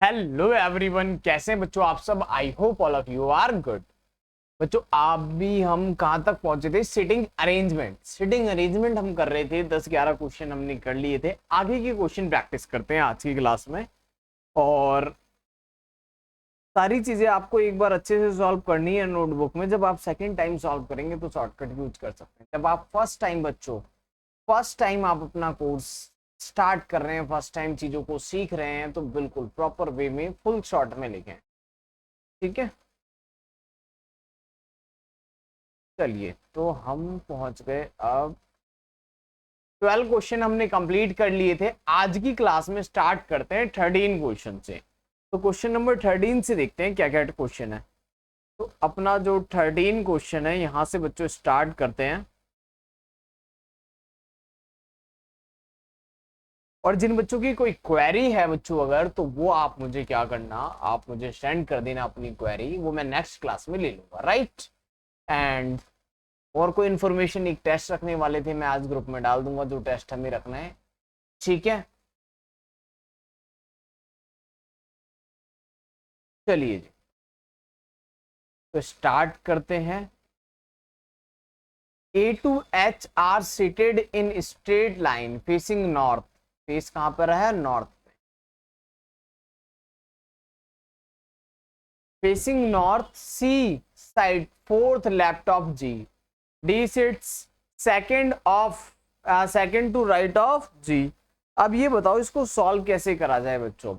Hello everyone, कैसे हैं बच्चों आप सब। I hope all of you are good. बच्चों आप भी, हम कहाँ तक पहुंचे थे? सिटिंग अरेंजमेंट हम कर रहे थे। 10-11 क्वेश्चन हमने कर लिए थे। आगे के क्वेश्चन प्रैक्टिस करते हैं आज की क्लास में। और सारी चीजें आपको एक बार अच्छे से सॉल्व करनी है नोटबुक में। जब आप सेकेंड टाइम सॉल्व करेंगे तो शॉर्टकट यूज कर सकते हैं। जब आप फर्स्ट टाइम आप अपना कोर्स स्टार्ट कर रहे हैं, फर्स्ट टाइम चीजों को सीख रहे हैं, तो बिल्कुल प्रॉपर वे में फुल शॉर्ट में लिखें। ठीक है, चलिए तो हम पहुंच गए। अब 12 क्वेश्चन हमने कंप्लीट कर लिए थे। आज की क्लास में स्टार्ट करते हैं 13 क्वेश्चन से। तो क्वेश्चन नंबर 13 से देखते हैं क्या क्या क्वेश्चन है। तो अपना जो 13 क्वेश्चन है यहां से बच्चों स्टार्ट करते हैं। और जिन बच्चों की कोई क्वेरी है बच्चों अगर, तो वो आप मुझे क्या करना, आप मुझे सेंड कर देना अपनी क्वेरी, वो मैं नेक्स्ट क्लास में ले लूंगा। राइट। एंड और कोई इन्फॉर्मेशन, एक टेस्ट रखने वाले थे, मैं आज ग्रुप में डाल दूंगा जो टेस्ट हमें रखना है। ठीक है, चलिए जी तो स्टार्ट करते हैं। A to H are seated in straight line facing north. Face कहां पर है? North. Facing north, C side fourth left of G, D sits second to right of G. अब ये बताओ इसको सॉल्व कैसे करा जाए बच्चों।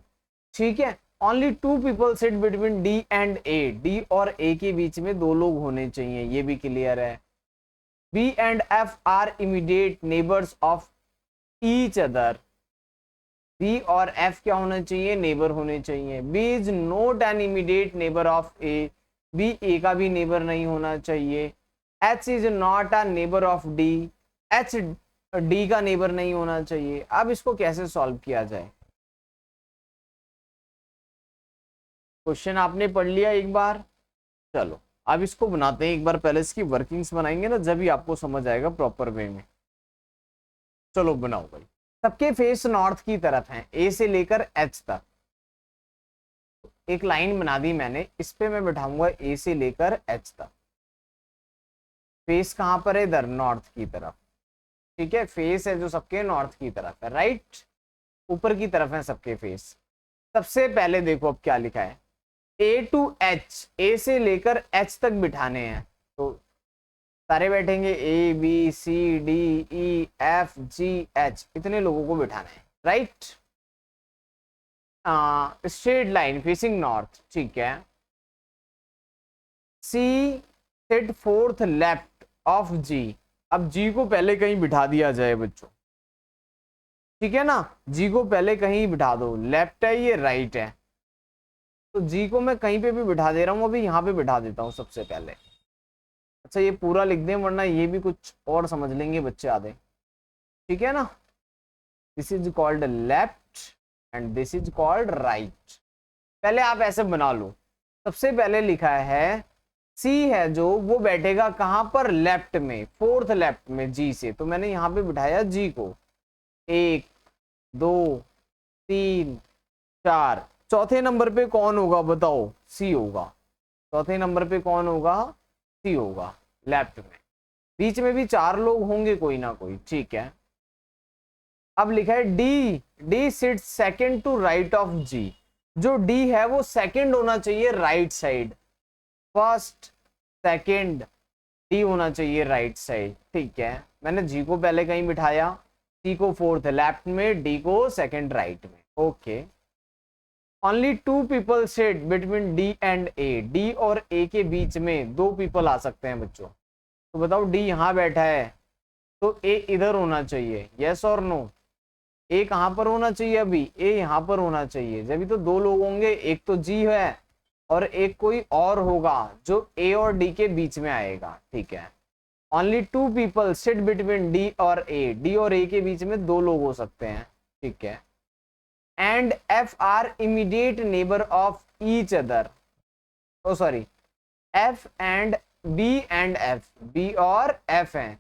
ठीक है, only two people sit between D and A. D और ए के बीच में दो लोग होने चाहिए, ये भी क्लियर है। B and F are immediate neighbours of each other. B और एफ क्या होना चाहिए? नेबर होने चाहिए। B is not an immediate neighbour of A. B A का भी नेबर नहीं होना चाहिए। H is not a neighbour of D. H D का नेबर नहीं होना चाहिए। अब इसको कैसे सॉल्व किया जाए? क्वेश्चन आपने पढ़ लिया एक बार। चलो अब इसको बनाते हैं एक बार। पहले इसकी वर्किंग्स बनाएंगे ना, जब भी आपको समझ आएगा प्रॉपर वे में। चलो बनाओ भाई। सबके फेस नॉर्थ की तरफ हैं, ए से लेकर एच तक। एक लाइन बना दी मैंने, इस पे मैं बैठाऊंगा ए से लेकर एच तक। फेस कहां पर है? इधर नॉर्थ की तरफ। ठीक है, फेस है जो सबके नॉर्थ की तरफ है। राइट, ऊपर की तरफ है सबके फेस। सबसे पहले देखो अब क्या लिखा है। ए टू एच, ए से लेकर एच तक बिठाने हैं। तो सारे बैठेंगे, A B C D E F G H, इतने लोगों को बिठाना है। Right, straight line facing north. ठीक है, C set fourth left of G. अब जी को पहले कहीं बिठा दिया जाए बच्चों। ठीक है ना, जी को पहले कहीं बिठा दो। लेफ्ट है ये, राइट है, तो जी को मैं कहीं पे भी बिठा दे रहा हूं। अभी यहाँ पे बिठा देता हूँ सबसे पहले। अच्छा ये पूरा लिख दें, वरना ये भी कुछ और समझ लेंगे बच्चे आधे। ठीक है ना, this is called left and this is called right. पहले आप ऐसे बना लो। सबसे पहले लिखा है सी है जो, वो बैठेगा कहां पर? लेफ्ट में, फोर्थ लेफ्ट में जी से। तो मैंने यहां पे बिठाया जी को। 1 2 3 4। चौथे नंबर पे कौन होगा बताओ? सी होगा। चौथे नंबर पे कौन होगा? सी होगा, लेफ्ट में। बीच में भी 4 लोग होंगे कोई ना कोई। ठीक है, अब लिखा है D. D sit second to right of G. जो डी है वो सेकेंड होना चाहिए right side. First second, D होना चाहिए राइट साइड। ठीक है, मैंने जी को पहले कहीं बिठाया, सी को फोर्थ लेफ्ट में, डी को सेकेंड राइट में। Okay, only two people sit between D and A. D और ए के बीच में 2 पीपल आ सकते हैं बच्चों। तो बताओ, डी यहां बैठा है तो ए इधर होना चाहिए, यस और नो? ए कहां पर होना चाहिए? अभी ए यहां पर होना चाहिए। जब तो 2 लोग होंगे, एक तो जी है और एक कोई और होगा जो ए और डी के बीच में आएगा। ठीक है, only two people sit between D और ए। डी और ए के बीच में 2 लोग हो सकते हैं। ठीक है, and F are immediate neighbour of each other. Oh sorry, F and B and F, B और एफ हैं,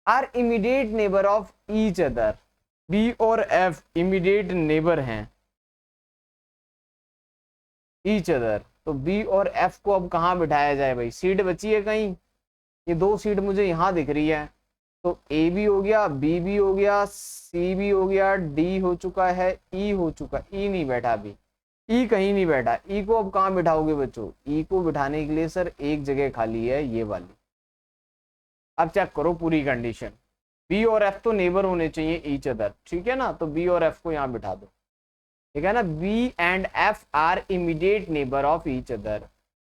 are immediate neighbour of each other. B और एफ इमीडिएट नेबर हैं। Each other. तो बी और एफ को अब कहाँ बिठाया जाए भाई, सीट बची है कहीं, ये दो सीट मुझे यहाँ दिख रही है। तो ए भी हो गया, बी भी हो गया, सी भी हो गया, डी हो चुका है, ई हो चुका, ई नहीं बैठा अभी, ई कहीं नहीं बैठा। ई को अब कहाँ बिठाओगे बच्चों, ई को बिठाने के लिए सर एक जगह खाली है, ये वाली। अब चेक करो पूरी कंडीशन, बी और एफ तो नेबर होने चाहिए ईच अदर, ठीक है ना, तो बी और एफ को यहाँ बिठा दो, ठीक है ना। B and F are immediate neighbour of each other.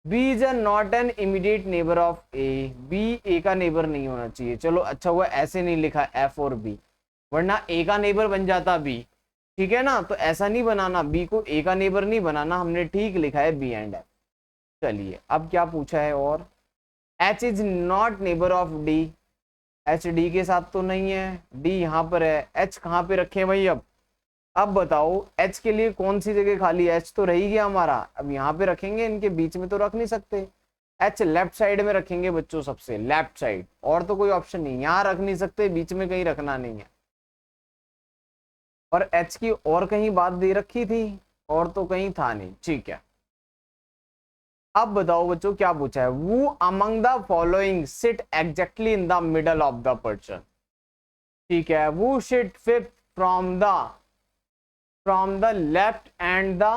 B is not an immediate neighbour of A, B A का नेबर नहीं होना चाहिए। चलो अच्छा हुआ ऐसे नहीं लिखा एफ और बी, वरना ए का नेबर बन जाता बी, ठीक है ना। तो ऐसा नहीं बनाना, बी को ए का नेबर नहीं बनाना, हमने ठीक लिखा है बी एंड एफ। चलिए अब क्या पूछा है, और H is not neighbour of D, H D के साथ तो नहीं है, डी यहाँ पर है, एच कहाँ पे रखें भाई। अब बताओ एच के लिए कौन सी जगह खाली है, एच तो रह ही गया हमारा, अब यहाँ पे रखेंगे, इनके बीच में तो रख नहीं सकते। एच लेफ्ट साइड में रखेंगे बच्चों, सबसे लेफ्ट साइड, और तो कोई ऑप्शन नहीं, यहाँ रख नहीं सकते, बीच में कहीं रखना नहीं है। और एच की और कहीं बात दे रखी थी, और तो कहीं था नहीं, ठीक है। अब बताओ बच्चों क्या पूछा है, वो among the following sit exactly in the middle of the person, ठीक है। वो sit fifth from the left and the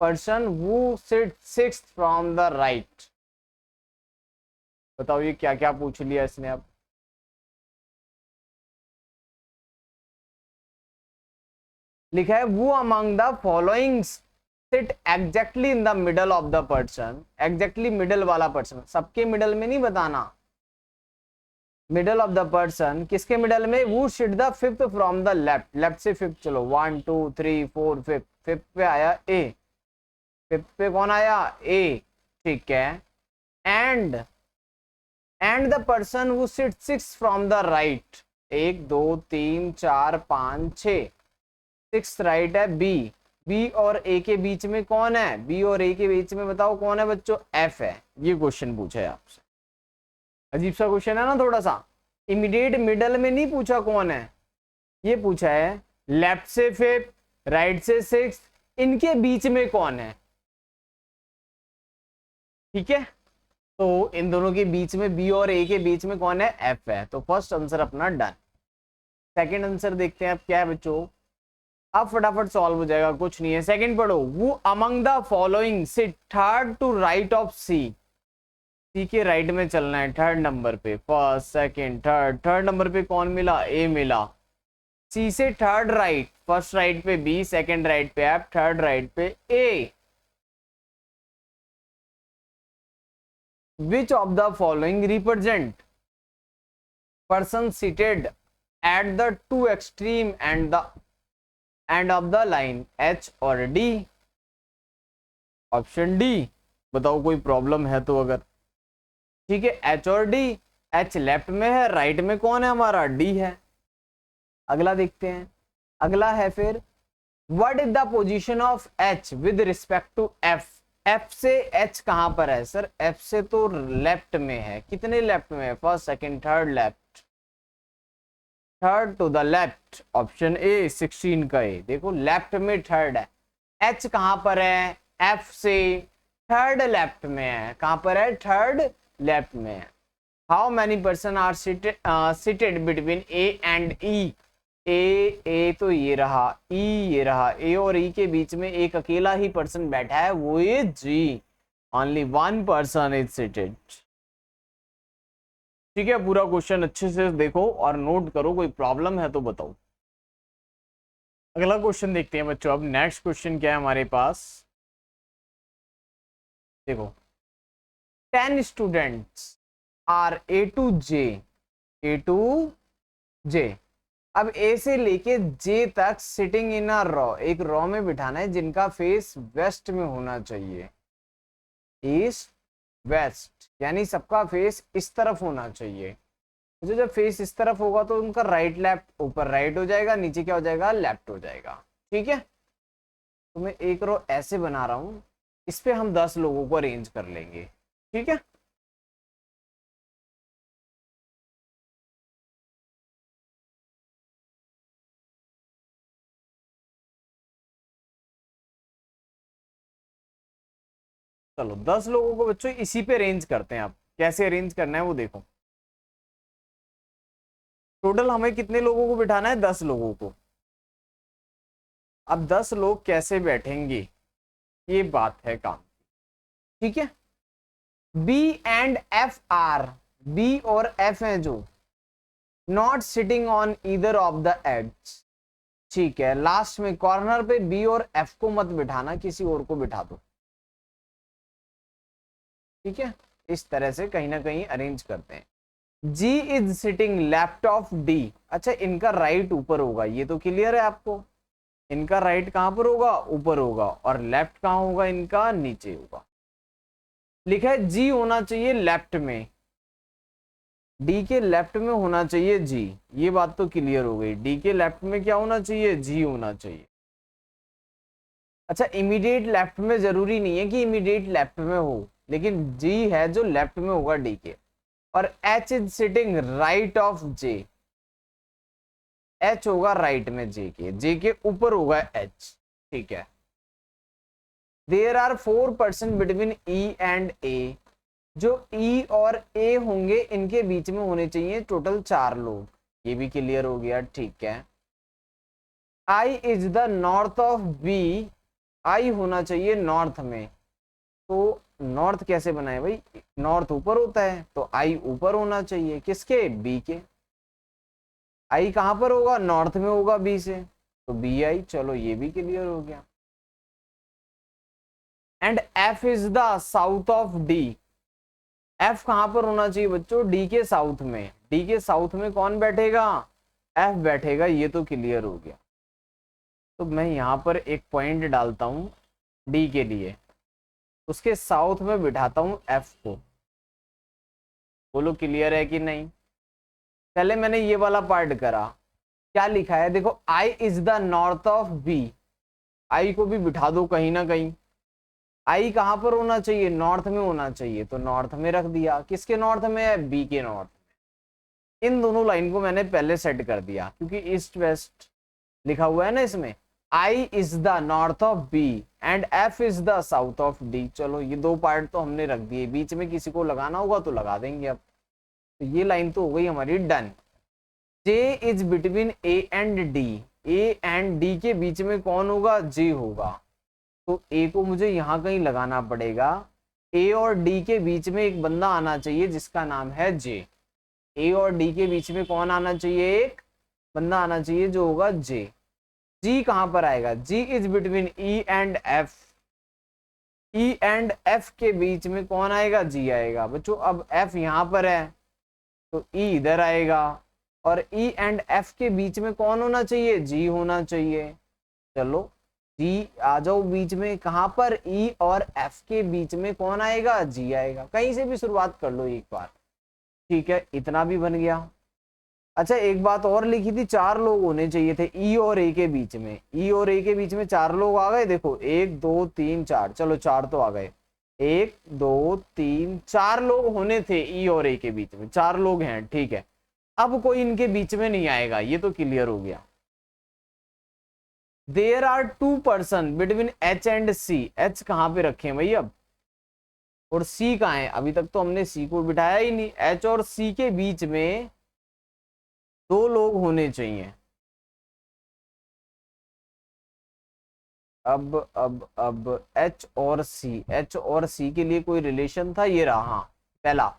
person who sits sixth from the right। बताओ ये क्या क्या पूछ लिया इसने। अब लिखा है वो among the following sit exactly in the middle of the person, exactly middle वाला पर्सन, सबके मिडल में नहीं बताना, मिडल ऑफ द पर्सन किसके मिडल में, वो sit the fifth from the left, left से फिफ्थ, चलो 1 2 3 4 फिफ्थ, फिफ्थ पे आया ए, फिफ्थ पे कौन आया ए, ठीक है। And the person who sit six from the right, 1 2 3 4 5 6, six right है बी, बी और ए के बीच में कौन है, बी और ए के बीच में बताओ कौन है बच्चों, एफ है। ये क्वेश्चन पूछा है आपसे, अजीब सा क्वेश्चन है ना थोड़ा सा, इमीडिएट मिडल में नहीं पूछा कौन है, ये पूछा है लेफ्ट से फिफ्थ, राइट से सिक्स, इनके बीच में कौन है, ठीक है। तो इन दोनों के बीच में, बी और ए के बीच में कौन है, एफ है। तो फर्स्ट आंसर अपना डन। सेकंड आंसर देखते हैं अब क्या है बच्चों, अब फटाफट सॉल्व हो जाएगा, कुछ नहीं है। सेकंड पढ़ो, वो among the following sit third to right of C, C के राइट में चलना है, थर्ड नंबर पे, first second third, third number पे कौन मिला, ए मिला। सी से थर्ड राइट, फर्स्ट राइट पे बी, सेकंड राइट पे एफ, थर्ड राइट पे A. Which of the following represent person seated at the two extreme end of the line, H और D. Option D, बताओ कोई problem है तो अगर, ठीक है, एच और डी, एच लेफ्ट में है, राइट में कौन है हमारा, डी है। अगला देखते हैं, अगला है फिर, what is the position of H with respect to F, F से एच कहां पर है सर, एफ से तो लेफ्ट में है, कितने लेफ्ट में है, first second third left, third to the left, option A 16 का ए, देखो लेफ्ट में थर्ड है। एच कहां पर है, एफ से थर्ड लेफ्ट में है, कहां पर है, थर्ड लेफ्ट में है। How many person are sited between A and E, A तो ये रहा, ई ये रहा, ए और ई के बीच में एक अकेला ही पर्सन बैठा है, वो ये G, only one person is sited. ठीक है, पूरा क्वेश्चन अच्छे से देखो और नोट करो, कोई प्रॉब्लम है तो बताओ। अगला क्वेश्चन देखते हैं बच्चों। अब नेक्स्ट क्वेश्चन क्या है हमारे पास, देखो 10 students are A to J, A to J, अब ए से लेके जे तक सिटिंग इन अ रॉ, एक रॉ में बिठाना है जिनका फेस वेस्ट में होना चाहिए, ईस्ट वेस्ट, यानी सबका फेस इस तरफ होना चाहिए। तो जब फेस इस तरफ होगा तो उनका राइट लेफ्ट, ऊपर राइट हो जाएगा, नीचे क्या हो जाएगा, लेफ्ट हो जाएगा, ठीक है। तो मैं एक रो ऐसे बना रहा हूं, इस पे हम 10 लोगों को अरेंज कर लेंगे, ठीक है। चलो 10 लोगों को बच्चों इसी पे अरेंज करते हैं। आप कैसे अरेंज करना है वो देखो। टोटल हमें कितने लोगों को बिठाना है? 10 लोगों को। अब 10 लोग कैसे बैठेंगे ये बात है काम। ठीक है, B and F are, B और एफ है जो not sitting on either of the ends. ठीक है, लास्ट में कॉर्नर पे बी और एफ को मत बिठाना, किसी और को बिठा दो। ठीक है, इस तरह से कहीं ना कहीं अरेंज करते हैं। G is sitting left of D. अच्छा, इनका राइट ऊपर होगा, ये तो क्लियर है आपको। इनका राइट कहां पर होगा? ऊपर होगा। और लेफ्ट कहां होगा? इनका नीचे होगा। लिखा है जी होना चाहिए लेफ्ट में, डी के लेफ्ट में होना चाहिए जी। ये बात तो क्लियर हो गई। डी के लेफ्ट में क्या होना चाहिए? जी होना चाहिए। अच्छा, इमीडिएट लेफ्ट में जरूरी नहीं है कि इमीडिएट लेफ्ट में हो, लेकिन जी है जो लेफ्ट में होगा डी के। और H is sitting right of J, H होगा राइट में जे के ऊपर होगा एच। ठीक है, there are 4 person between E and A. जो ई और ए होंगे इनके बीच में होने चाहिए टोटल 4 लोग। ये भी क्लियर हो गया। ठीक है, I is the north of B, I होना चाहिए नॉर्थ में। तो नॉर्थ कैसे बनाए भाई? नॉर्थ ऊपर होता है तो आई ऊपर होना चाहिए, किसके? बी के। आई कहां पर होगा? नॉर्थ में होगा बी से, तो बी आई। चलो ये भी क्लियर हो गया। And F is the south of D, F कहां पर होना चाहिए बच्चों? डी के साउथ में। डी के साउथ में कौन बैठेगा? एफ बैठेगा। ये तो क्लियर हो गया। तो मैं यहां पर एक पॉइंट डालता हूं डी के लिए, उसके साउथ में बिठाता हूं एफ को। बोलो क्लियर है कि नहीं? पहले मैंने ये वाला पार्ट करा, क्या लिखा है देखो, I is the north of B. I को भी बिठा दो कहीं ना कहीं। आई कहां पर होना चाहिए? नॉर्थ में होना चाहिए, तो नॉर्थ में रख दिया। किसके नॉर्थ में है? बी के नॉर्थ में। इन दोनों लाइन को मैंने पहले सेट कर दिया, क्योंकि ईस्ट वेस्ट लिखा हुआ है ना इसमें। I is the north of B and F is the south of D. चलो ये 2 पार्ट तो हमने रख दिए, बीच में किसी को लगाना होगा तो लगा देंगे। अब तो ये लाइन तो हो गई हमारी done. J is between A and D, A and D के बीच में कौन होगा? जे होगा। तो ए को मुझे यहां कहीं लगाना पड़ेगा। ए और डी के बीच में एक बंदा आना चाहिए जिसका नाम है जे। ए और डी के बीच में कौन आना चाहिए? एक बंदा आना चाहिए जो होगा जे। जी कहां पर आएगा? G is between E and F, E and F के बीच में कौन आएगा? जी आएगा। बच्चों अब एफ यहां पर है तो ई इधर आएगा, और ई एंड एफ के बीच में कौन होना चाहिए? जी होना चाहिए। चलो जी आ जाओ बीच में। कहां पर? ई और एफ के बीच में कौन आएगा? जी आएगा। कहीं से भी शुरुआत कर लो एक बार। ठीक है, इतना भी बन गया। अच्छा, एक बात और लिखी थी, 4 लोग होने चाहिए थे ई और ए के बीच में। ई और ए के बीच में 4 लोग आ गए। देखो 1 2 3 4, चलो 4 तो आ गए। 1 2 3 4 लोग होने थे ई और ए के बीच में, 4 लोग हैं। ठीक है, अब कोई इनके बीच में नहीं आएगा, ये तो क्लियर हो गया। There are 2 person between H and C. H कहां पे रखे हैं भाई अब? और सी कहां है? अभी तक तो हमने सी को बिठाया ही नहीं। एच और सी के बीच में 2 लोग होने चाहिए। अब एच और सी, एच और सी के लिए कोई रिलेशन था? ये रहा। हाँ, पहला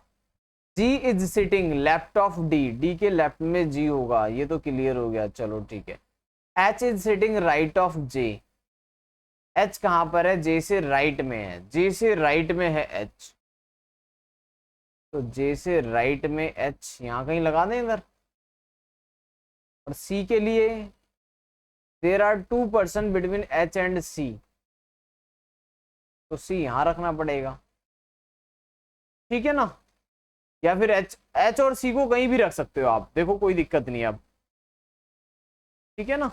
G is sitting left of D, D के लेफ्ट में जी होगा, ये तो क्लियर हो गया। चलो ठीक है। H is sitting right of J, H कहां पर है? जे से राइट में है, जे से राइट में है एच, तो जे से राइट में एच यहां कहीं लगा दें इधर। और सी के लिए there are 2 person between H and C, तो सी यहां रखना पड़ेगा। ठीक है ना? या फिर एच, एच और सी को कहीं भी रख सकते हो आप, देखो कोई दिक्कत नहीं है अब। ठीक है ना?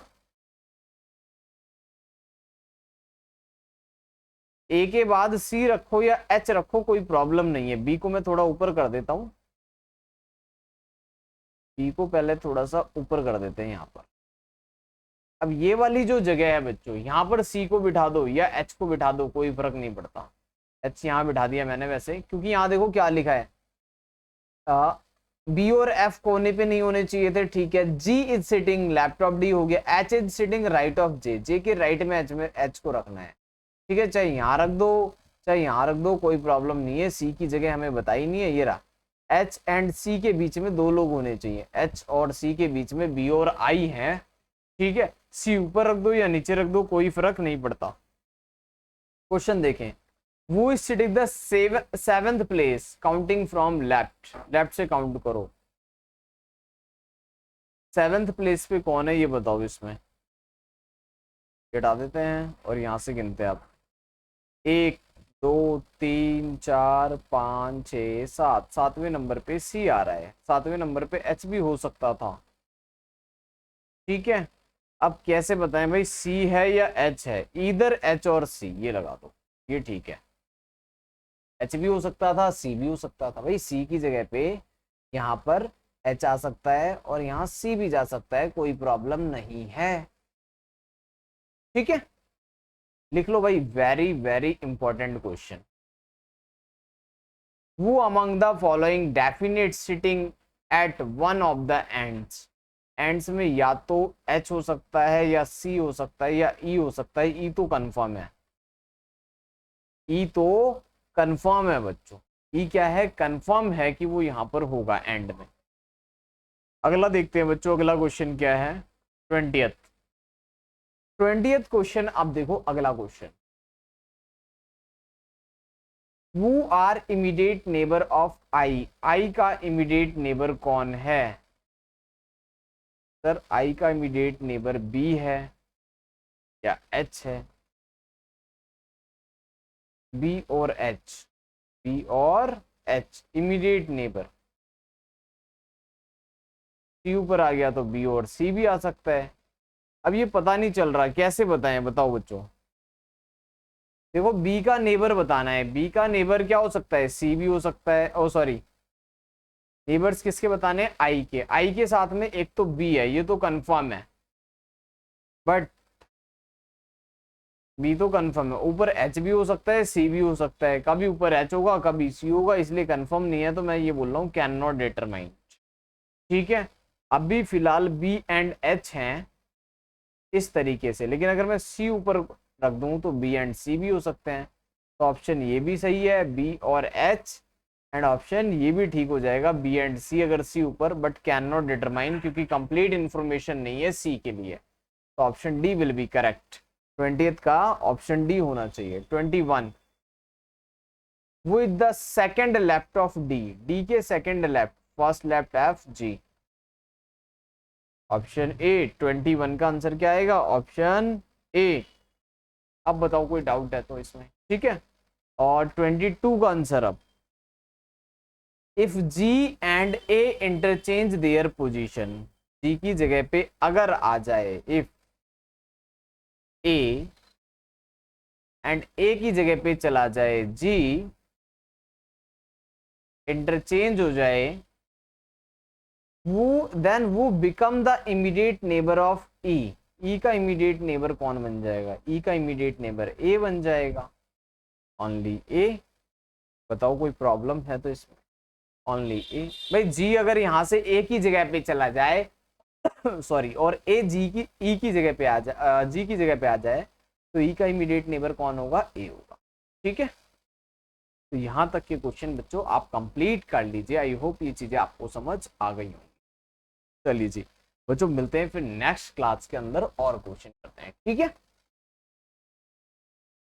ए के बाद सी रखो या एच रखो, कोई प्रॉब्लम नहीं है। बी को मैं थोड़ा ऊपर कर देता हूं, बी को पहले थोड़ा सा ऊपर कर देते हैं यहां पर। अब ये वाली जो जगह है बच्चों, यहां पर सी को बिठा दो या एच को बिठा दो, कोई फर्क नहीं पड़ता। एच यहाँ बिठा दिया मैंने वैसे, क्योंकि यहाँ देखो क्या लिखा है, बी और एफ कोने पे नहीं होने चाहिए थे, ठीक है। G is sitting, left of D हो गया। H is sitting right of J, J के राइट में एच को रखना है, ठीक है। चाहे यहाँ रख दो चाहे यहाँ रख दो, कोई प्रॉब्लम नहीं है। सी की जगह हमें बताई नहीं है, ये रहा। एच एंड सी के बीच में दो लोग होने चाहिए, एच और सी के बीच में बी और आई है, ठीक है। सी ऊपर रख दो या नीचे रख दो, कोई फर्क नहीं पड़ता। क्वेश्चन देखें, वो is sitting the seventh place counting from left, left से काउंट करो। सेवेंथ प्लेस पे कौन है ये बताओ, इसमें हटा देते हैं और यहां से गिनते हैं आप। 1 2 3 4 5 6 7, सातवें नंबर पे सी आ रहा है, सातवें नंबर पे एच भी हो सकता था, ठीक है। अब कैसे बताएं भाई सी है या एच है, इधर एच और सी ये लगा दो, ये ठीक है। एच भी हो सकता था, सी भी हो सकता था, भाई सी की जगह पे यहाँ पर एच आ सकता है और यहाँ सी भी जा सकता है, कोई प्रॉब्लम नहीं है, ठीक है। लिख लो भाई, very very important question. Who among the following definite sitting at one of the ends? Ends में या तो एच हो सकता है या सी हो सकता है या ई हो सकता है। ई तो कंफर्म है, ई तो कंफर्म है बच्चों, ई क्या है, कंफर्म है कि वो यहां पर होगा एंड में। अगला देखते हैं बच्चों, अगला क्वेश्चन क्या है, 20th क्वेश्चन। अब देखो अगला question, Who are immediate neighbor of I? I का immediate neighbor कौन है सर? I का immediate neighbor B है या H है? B और H, B और H immediate neighbor। C ऊपर आ गया तो B और C भी आ सकता है। अब ये पता नहीं चल रहा, कैसे बताएं, बताओ बच्चों। देखो बी का नेबर बताना है, बी का नेबर क्या हो सकता है, सी भी हो सकता है, ओ सॉरी, नेबर्स किसके बताने हैं, आई के। आई के साथ में एक तो बी है, ये तो कंफर्म है, बट बी तो कंफर्म है। ऊपर एच भी हो सकता है, सी भी हो सकता है, कभी ऊपर एच होगा कभी सी होगा, इसलिए कंफर्म नहीं है, तो मैं ये बोल रहा हूँ कैन नॉट डिटरमाइन, ठीक है। अभी फिलहाल बी एंड एच हैं इस तरीके से, लेकिन अगर मैं सी ऊपर रख दूं तो बी एंड सी भी हो सकते हैं, तो ऑप्शन ये भी सही है, बी और एच, एंड ऑप्शन ये भी ठीक हो जाएगा, बी एंड सी अगर सी ऊपर, बट कैन नॉट डिटरमाइन, क्योंकि कंप्लीट इंफॉर्मेशन नहीं है सी के लिए, तो option D will be correct. 20th का ऑप्शन डी होना चाहिए। 21, with the second left of D, D के second left, first left F G, option A. 21 का आंसर क्या आएगा, ऑप्शन ए। अब बताओ कोई डाउट है तो इसमें, ठीक है। और 22 का आंसर, अब if G and A interchange their position, G की जगह पे अगर आ जाए, इफ ए एंड ए की जगह पे चला जाए जी, इंटरचेंज हो जाए, वो देन वो become the immediate neighbour of E. E का इमीडिएट नेबर कौन बन जाएगा, ई का इमीडिएट नेबर ए बन जाएगा, ओनली ए। बताओ कोई प्रॉब्लम है तो इसमें, ओनली ए। भाई जी अगर यहां से ए की जगह पे चला जाए सॉरी, और ए जी की ई की जगह पे आ जाए, जी की जगह पे आ जाए, तो ई का इमीडिएट नेबर कौन होगा, ए होगा, ठीक है। तो यहां तक के क्वेश्चन बच्चों आप कंप्लीट कर लीजिए। आई होप ये चीजें आपको समझ आ गई होंगी। चलिए जी बच्चों, मिलते हैं फिर नेक्स्ट क्लास के अंदर और क्वेश्चन करते हैं, ठीक है।